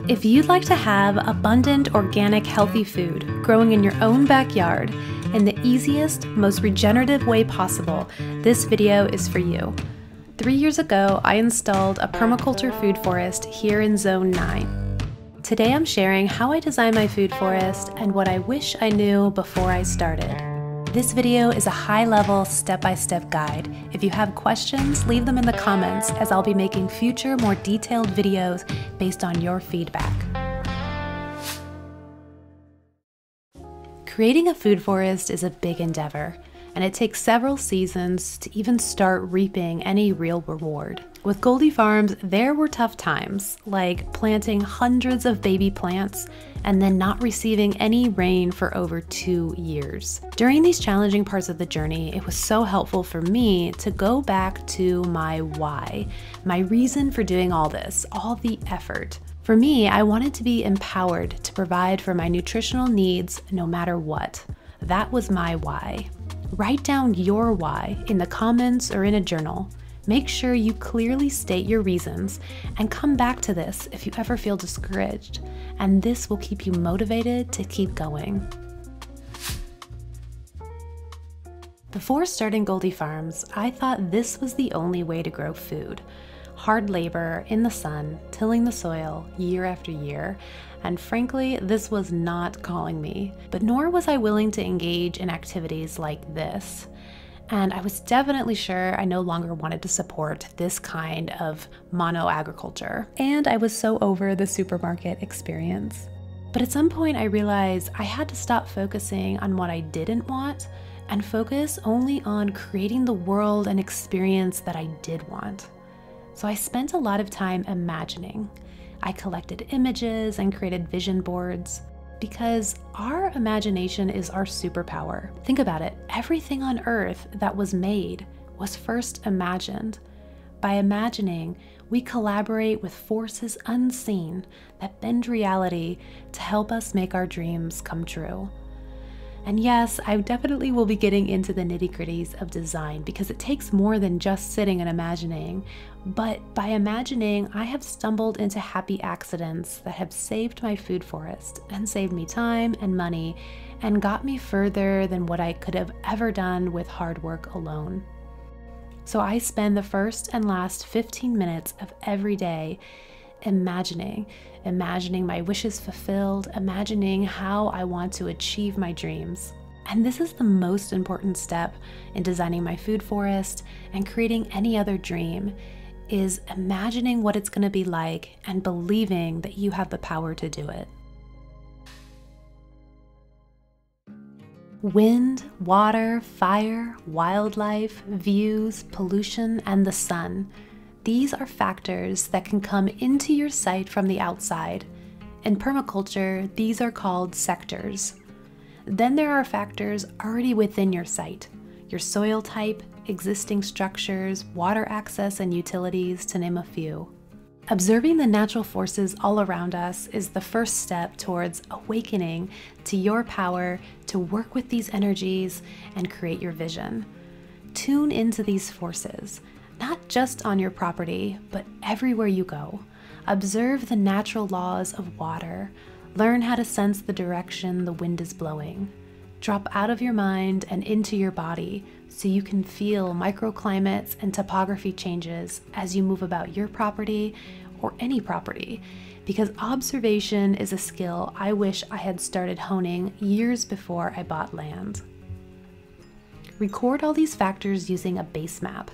If you'd like to have abundant, organic, healthy food growing in your own backyard in the easiest, most regenerative way possible, this video is for you. 3 years ago, I installed a permaculture food forest here in Zone 9. Today I'm sharing how I design my food forest and what I wish I knew before I started. This video is a high-level, step-by-step guide. If you have questions, leave them in the comments, as I'll be making future, more detailed videos based on your feedback. Creating a food forest is a big endeavor, and it takes several seasons to even start reaping any real reward. With Goldie Farms, there were tough times, like planting hundreds of baby plants and then not receiving any rain for over 2 years. During these challenging parts of the journey, it was so helpful for me to go back to my why, my reason for doing all this, all the effort. For me, I wanted to be empowered to provide for my nutritional needs no matter what. That was my why. Write down your why in the comments or in a journal. Make sure you clearly state your reasons and come back to this if you ever feel discouraged, and this will keep you motivated to keep going. Before starting Goldie Farms, I thought this was the only way to grow food. Hard labor in the sun, tilling the soil year after year, and frankly, this was not calling me, but nor was I willing to engage in activities like this. And I was definitely sure I no longer wanted to support this kind of mono-agriculture. And I was so over the supermarket experience. But at some point I realized I had to stop focusing on what I didn't want and focus only on creating the world and experience that I did want. So I spent a lot of time imagining. I collected images and created vision boards. Because our imagination is our superpower. Think about it, everything on Earth that was made was first imagined. By imagining, we collaborate with forces unseen that bend reality to help us make our dreams come true. And yes, I definitely will be getting into the nitty-gritties of design because it takes more than just sitting and imagining. But by imagining, I have stumbled into happy accidents that have saved my food forest and saved me time and money and got me further than what I could have ever done with hard work alone. So I spend the first and last 15 minutes of every day imagining my wishes fulfilled, imagining how I want to achieve my dreams. And this is the most important step in designing my food forest and creating any other dream, is imagining what it's going to be like and believing that you have the power to do it. Wind, water, fire, wildlife, views, pollution, and the sun. These are factors that can come into your site from the outside. In permaculture, these are called sectors. Then there are factors already within your site, your soil type, existing structures, water access, and utilities, to name a few. Observing the natural forces all around us is the first step towards awakening to your power to work with these energies and create your vision. Tune into these forces. Not just on your property, but everywhere you go. Observe the natural laws of water. Learn how to sense the direction the wind is blowing. Drop out of your mind and into your body so you can feel microclimates and topography changes as you move about your property or any property, because observation is a skill I wish I had started honing years before I bought land. Record all these factors using a Basemap.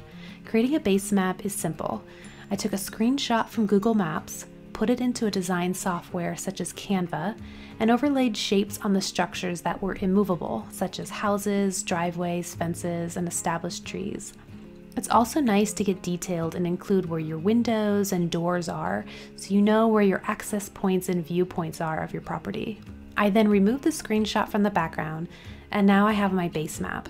Creating a Basemap is simple. I took a screenshot from Google Maps, put it into a design software such as Canva, and overlaid shapes on the structures that were immovable, such as houses, driveways, fences, and established trees. It's also nice to get detailed and include where your windows and doors are, so you know where your access points and viewpoints are of your property. I then removed the screenshot from the background, and now I have my Basemap.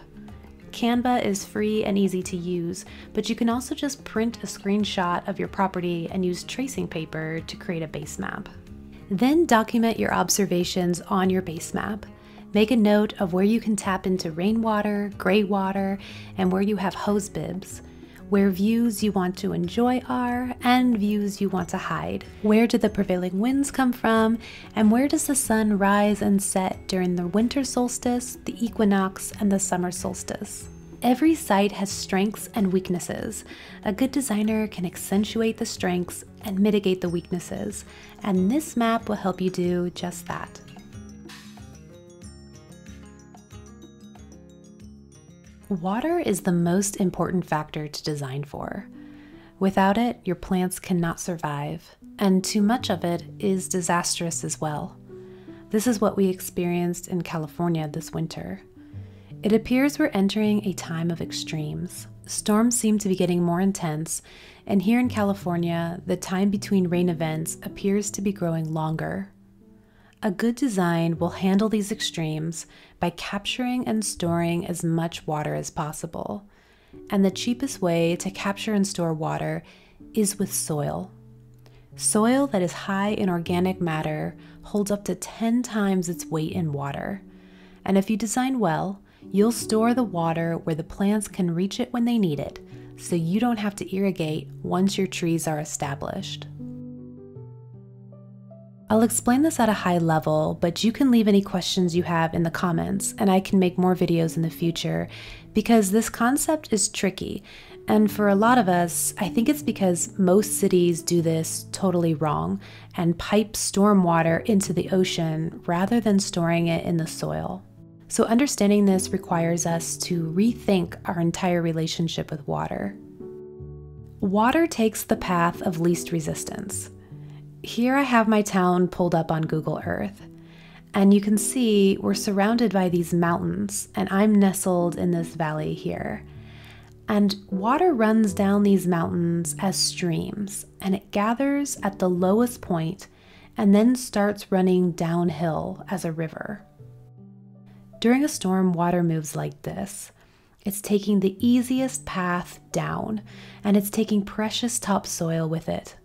Canva is free and easy to use, but you can also just print a screenshot of your property and use tracing paper to create a Basemap. Then document your observations on your Basemap. Make a note of where you can tap into rainwater, gray water, and where you have hose bibs. where views you want to enjoy are and views you want to hide. Where do the prevailing winds come from, and where does the sun rise and set during the winter solstice, the equinox, and the summer solstice? Every site has strengths and weaknesses. A good designer can accentuate the strengths and mitigate the weaknesses, and this map will help you do just that. Water is the most important factor to design for. Without it, your plants cannot survive, and too much of it is disastrous as well. This is what we experienced in California this winter. It appears we're entering a time of extremes. Storms seem to be getting more intense, and here in California, the time between rain events appears to be growing longer. A good design will handle these extremes by capturing and storing as much water as possible. And the cheapest way to capture and store water is with soil. Soil that is high in organic matter holds up to 10 times its weight in water. And if you design well, you'll store the water where the plants can reach it when they need it, so you don't have to irrigate once your trees are established. I'll explain this at a high level, but you can leave any questions you have in the comments, and I can make more videos in the future, because this concept is tricky. And for a lot of us, I think it's because most cities do this totally wrong and pipe stormwater into the ocean rather than storing it in the soil. So understanding this requires us to rethink our entire relationship with water. Water takes the path of least resistance. Here I have my town pulled up on Google Earth, and you can see we're surrounded by these mountains, and I'm nestled in this valley here. And water runs down these mountains as streams, and it gathers at the lowest point and then starts running downhill as a river. During a storm, water moves like this. It's taking the easiest path down, and it's taking precious topsoil with it.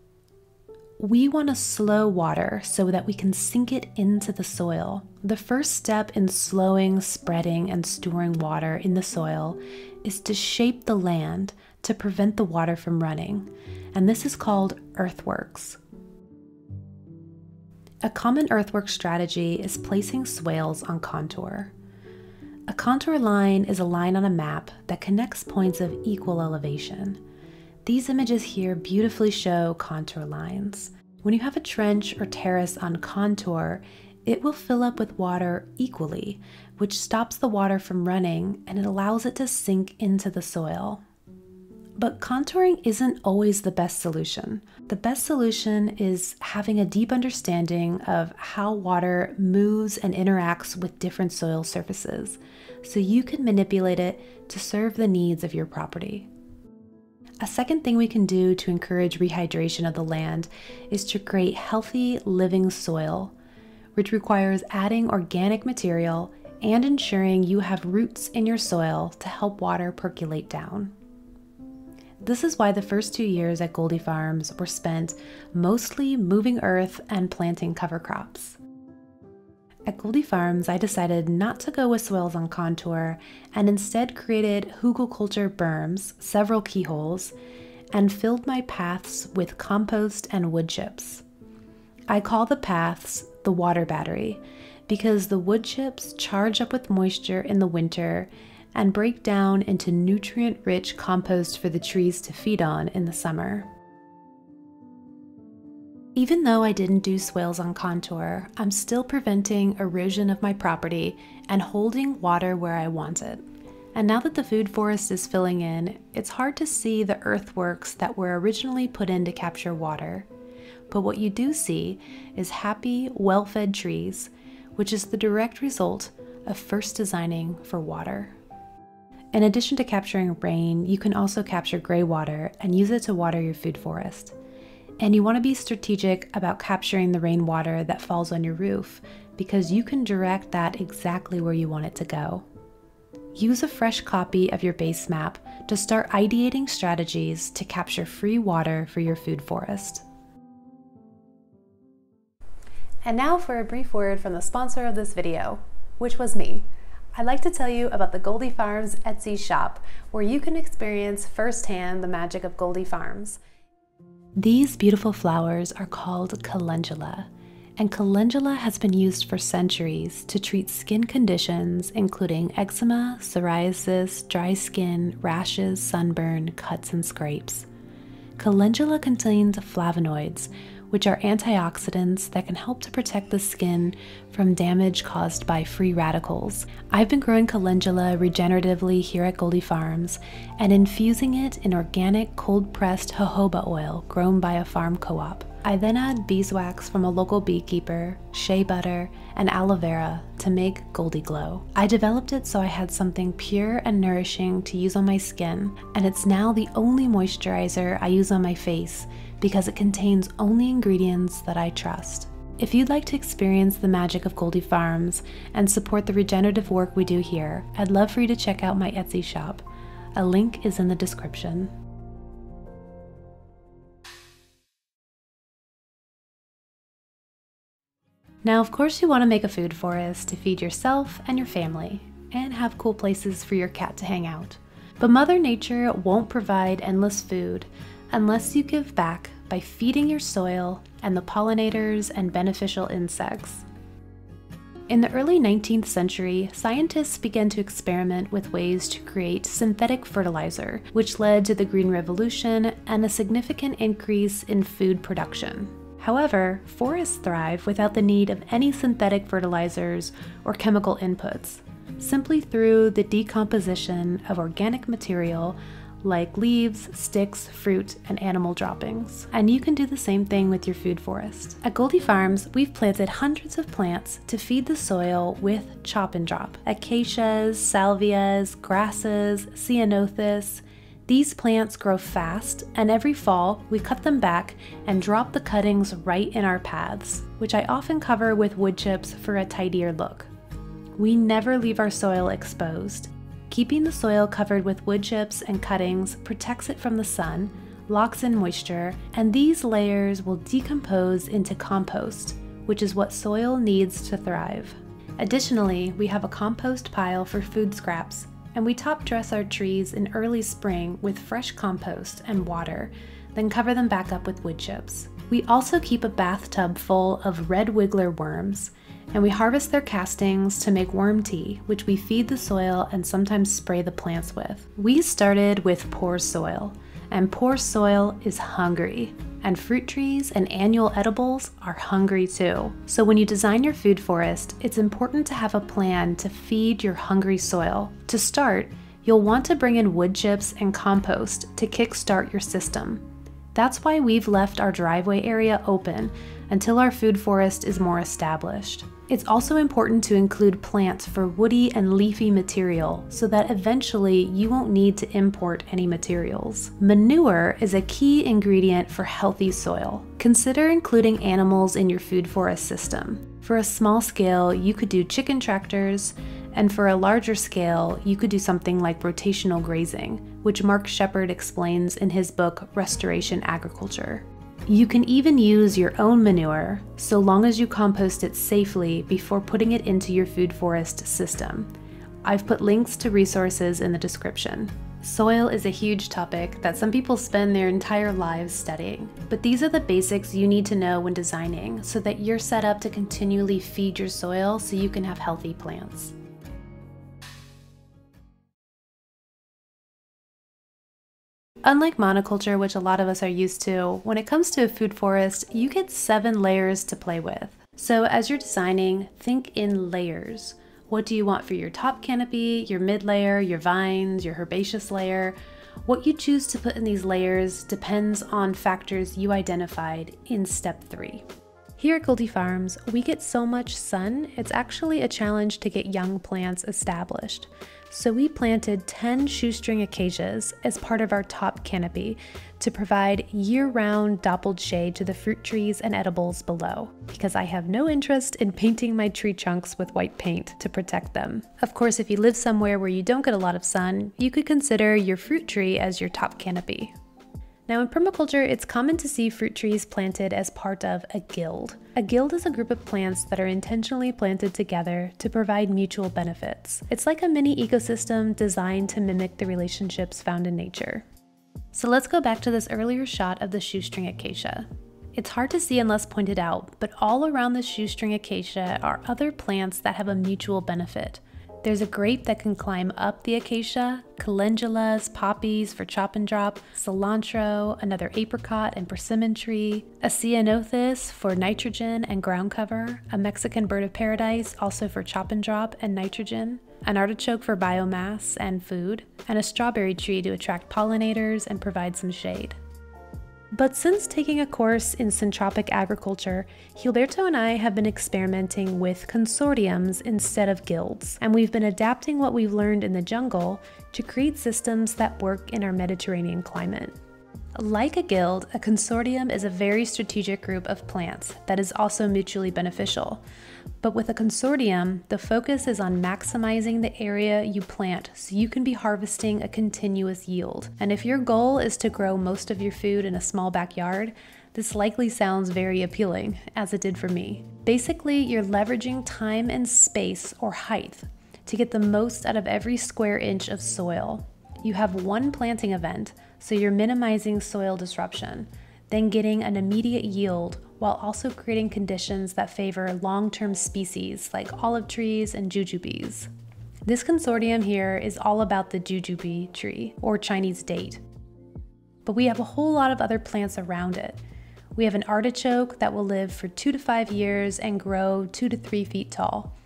We want to slow water so that we can sink it into the soil. The first step in slowing, spreading, and storing water in the soil is to shape the land to prevent the water from running, and this is called earthworks. A common earthwork strategy is placing swales on contour. A contour line is a line on a map that connects points of equal elevation. These images here beautifully show contour lines. When you have a trench or terrace on contour, it will fill up with water equally, which stops the water from running and it allows it to sink into the soil. But contouring isn't always the best solution. The best solution is having a deep understanding of how water moves and interacts with different soil surfaces, so you can manipulate it to serve the needs of your property. A second thing we can do to encourage rehydration of the land is to create healthy, living soil, which requires adding organic material and ensuring you have roots in your soil to help water percolate down. This is why the first 2 years at Goldie Farms were spent mostly moving earth and planting cover crops. At Goldie Farms, I decided not to go with swales on contour and instead created hugelkultur berms, several keyholes, and filled my paths with compost and wood chips. I call the paths the water battery because the wood chips charge up with moisture in the winter and break down into nutrient-rich compost for the trees to feed on in the summer. Even though I didn't do swales on contour, I'm still preventing erosion of my property and holding water where I want it. And now that the food forest is filling in, it's hard to see the earthworks that were originally put in to capture water. But what you do see is happy, well-fed trees, which is the direct result of first designing for water. In addition to capturing rain, you can also capture gray water and use it to water your food forest. And you want to be strategic about capturing the rainwater that falls on your roof because you can direct that exactly where you want it to go. Use a fresh copy of your Basemap to start ideating strategies to capture free water for your food forest. And now for a brief word from the sponsor of this video, which was me. I'd like to tell you about the Goldie Farms Etsy shop, where you can experience firsthand the magic of Goldie Farms. These beautiful flowers are called calendula, and calendula has been used for centuries to treat skin conditions including eczema, psoriasis, dry skin, rashes, sunburn, cuts, and scrapes. Calendula contains flavonoids, which are antioxidants that can help to protect the skin from damage caused by free radicals. I've been growing calendula regeneratively here at Goldie Farms and infusing it in organic cold-pressed jojoba oil grown by a farm co-op. I then add beeswax from a local beekeeper, shea butter, and aloe vera to make GoldiGlow. I developed it so I had something pure and nourishing to use on my skin, and it's now the only moisturizer I use on my face because it contains only ingredients that I trust. If you'd like to experience the magic of Goldie Farms and support the regenerative work we do here, I'd love for you to check out my Etsy shop. A link is in the description. Now, of course, you want to make a food forest to feed yourself and your family, and have cool places for your cat to hang out. But Mother Nature won't provide endless food unless you give back by feeding your soil and the pollinators and beneficial insects. In the early 19th century, scientists began to experiment with ways to create synthetic fertilizer, which led to the Green Revolution and a significant increase in food production. However, forests thrive without the need of any synthetic fertilizers or chemical inputs, simply through the decomposition of organic material like leaves, sticks, fruit, and animal droppings. And you can do the same thing with your food forest. At Goldie Farms, we've planted hundreds of plants to feed the soil with chop and drop. Acacias, salvias, grasses, ceanothus. These plants grow fast, and every fall we cut them back and drop the cuttings right in our paths, which I often cover with wood chips for a tidier look. We never leave our soil exposed. Keeping the soil covered with wood chips and cuttings protects it from the sun, locks in moisture, and these layers will decompose into compost, which is what soil needs to thrive. Additionally, we have a compost pile for food scraps, and we top dress our trees in early spring with fresh compost and water, then cover them back up with wood chips. We also keep a bathtub full of red wiggler worms, and we harvest their castings to make worm tea, which we feed the soil and sometimes spray the plants with. We started with poor soil, and poor soil is hungry, and fruit trees and annual edibles are hungry too. So when you design your food forest, it's important to have a plan to feed your hungry soil. To start, you'll want to bring in wood chips and compost to kickstart your system. That's why we've left our driveway area open until our food forest is more established. It's also important to include plants for woody and leafy material so that eventually you won't need to import any materials. Manure is a key ingredient for healthy soil. Consider including animals in your food forest system. For a small scale, you could do chicken tractors, and for a larger scale, you could do something like rotational grazing, which Mark Shepard explains in his book, Restoration Agriculture. You can even use your own manure, so long as you compost it safely before putting it into your food forest system. I've put links to resources in the description. Soil is a huge topic that some people spend their entire lives studying, but these are the basics you need to know when designing so that you're set up to continually feed your soil so you can have healthy plants. Unlike monoculture, which a lot of us are used to, when it comes to a food forest, you get 7 layers to play with. So as you're designing, think in layers. What do you want for your top canopy, your mid layer, your vines, your herbaceous layer? What you choose to put in these layers depends on factors you identified in step 3. Here at Goldie Farms, we get so much sun, it's actually a challenge to get young plants established. So we planted 10 shoestring acacias as part of our top canopy to provide year-round dappled shade to the fruit trees and edibles below, because I have no interest in painting my tree trunks with white paint to protect them. Of course, if you live somewhere where you don't get a lot of sun, you could consider your fruit tree as your top canopy. Now in permaculture, it's common to see fruit trees planted as part of a guild. A guild is a group of plants that are intentionally planted together to provide mutual benefits. It's like a mini ecosystem designed to mimic the relationships found in nature. So let's go back to this earlier shot of the shoestring acacia. It's hard to see unless pointed out, but all around the shoestring acacia are other plants that have a mutual benefit. There's a grape that can climb up the acacia, calendulas, poppies for chop and drop, cilantro, another apricot and persimmon tree, a ceanothus for nitrogen and ground cover, a Mexican bird of paradise also for chop and drop and nitrogen, an artichoke for biomass and food, and a strawberry tree to attract pollinators and provide some shade. But since taking a course in syntropic agriculture, Gilberto and I have been experimenting with consortiums instead of guilds, and we've been adapting what we've learned in the jungle to create systems that work in our Mediterranean climate. Like a guild, a consortium is a very strategic group of plants that is also mutually beneficial. But with a consortium, the focus is on maximizing the area you plant so you can be harvesting a continuous yield. And if your goal is to grow most of your food in a small backyard, this likely sounds very appealing, as it did for me. Basically, you're leveraging time and space or height to get the most out of every square inch of soil. You have one planting event, so you're minimizing soil disruption, then getting an immediate yield while also creating conditions that favor long-term species like olive trees and jujubes. This consortium here is all about the jujube tree, or Chinese date. But we have a whole lot of other plants around it. We have an artichoke that will live for 2 to 5 years and grow 2 to 3 feet tall.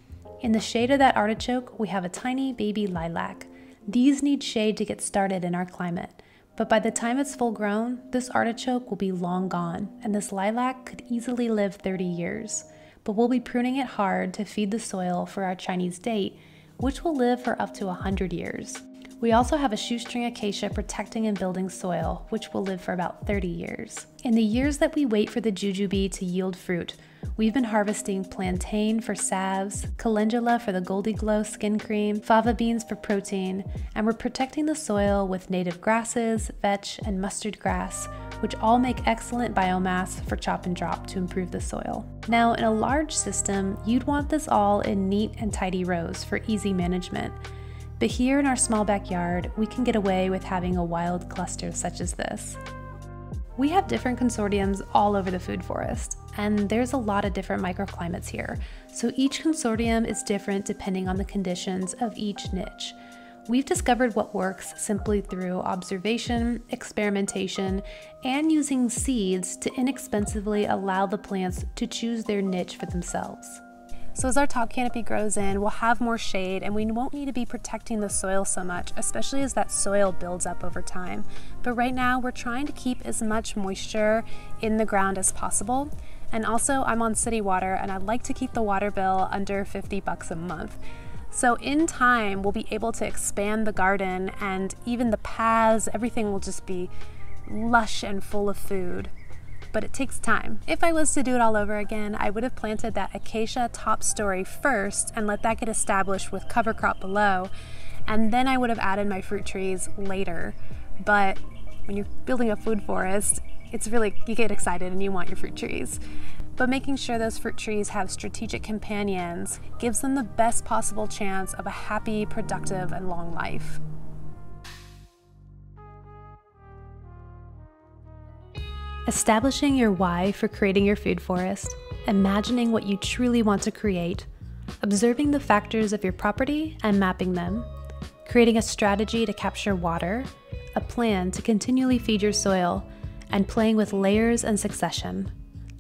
In the shade of that artichoke, we have a tiny baby lilac. These need shade to get started in our climate. But by the time it's full grown, this artichoke will be long gone, and this lilac could easily live 30 years. But we'll be pruning it hard to feed the soil for our Chinese date, which will live for up to 100 years. We also have a shoestring acacia protecting and building soil, which will live for about 30 years. In the years that we wait for the jujube to yield fruit, we've been harvesting plantain for salves, calendula for the GoldiGlow skin cream, fava beans for protein, and we're protecting the soil with native grasses, vetch, and mustard grass, which all make excellent biomass for chop and drop to improve the soil. Now, in a large system, you'd want this all in neat and tidy rows for easy management. But here in our small backyard, we can get away with having a wild cluster such as this. We have different consortiums all over the food forest, and there's a lot of different microclimates here, so each consortium is different depending on the conditions of each niche. We've discovered what works simply through observation, experimentation, and using seeds to inexpensively allow the plants to choose their niche for themselves. So as our top canopy grows in, we'll have more shade and we won't need to be protecting the soil so much, especially as that soil builds up over time. But right now we're trying to keep as much moisture in the ground as possible. And also I'm on city water and I'd like to keep the water bill under $50 a month. So in time, we'll be able to expand the garden and even the paths, everything will just be lush and full of food. But it takes time. If I was to do it all over again, I would have planted that acacia top story first and let that get established with cover crop below. And then I would have added my fruit trees later. But when you're building a food forest, it's really, you get excited and you want your fruit trees. But making sure those fruit trees have strategic companions gives them the best possible chance of a happy, productive, and long life. Establishing your why for creating your food forest, imagining what you truly want to create, observing the factors of your property and mapping them, creating a strategy to capture water, a plan to continually feed your soil, and playing with layers and succession.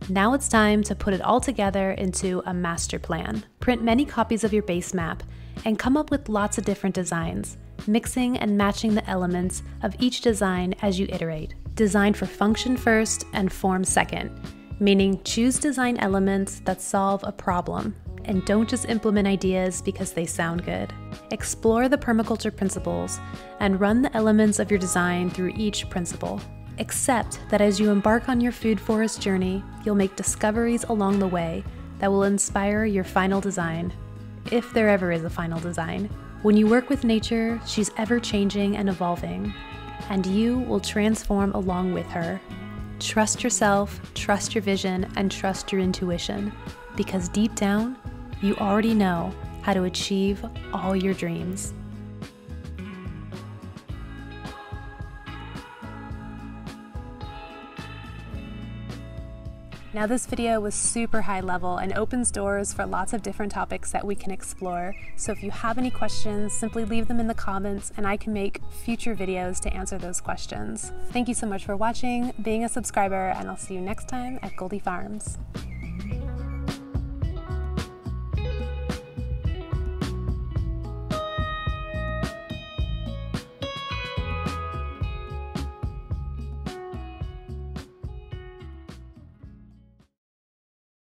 Now it's time to put it all together into a master plan. Print many copies of your base map and come up with lots of different designs, mixing and matching the elements of each design as you iterate. Design for function first and form second, meaning choose design elements that solve a problem and don't just implement ideas because they sound good. Explore the permaculture principles and run the elements of your design through each principle. Accept that as you embark on your food forest journey, you'll make discoveries along the way that will inspire your final design, if there ever is a final design. When you work with nature, she's ever changing and evolving. and you will transform along with her. Trust yourself, trust your vision, and trust your intuition, because deep down, you already know how to achieve all your dreams. Now this video was super high level and opens doors for lots of different topics that we can explore. So if you have any questions, simply leave them in the comments and I can make future videos to answer those questions. Thank you so much for watching, being a subscriber, and I'll see you next time at Goldie Farms.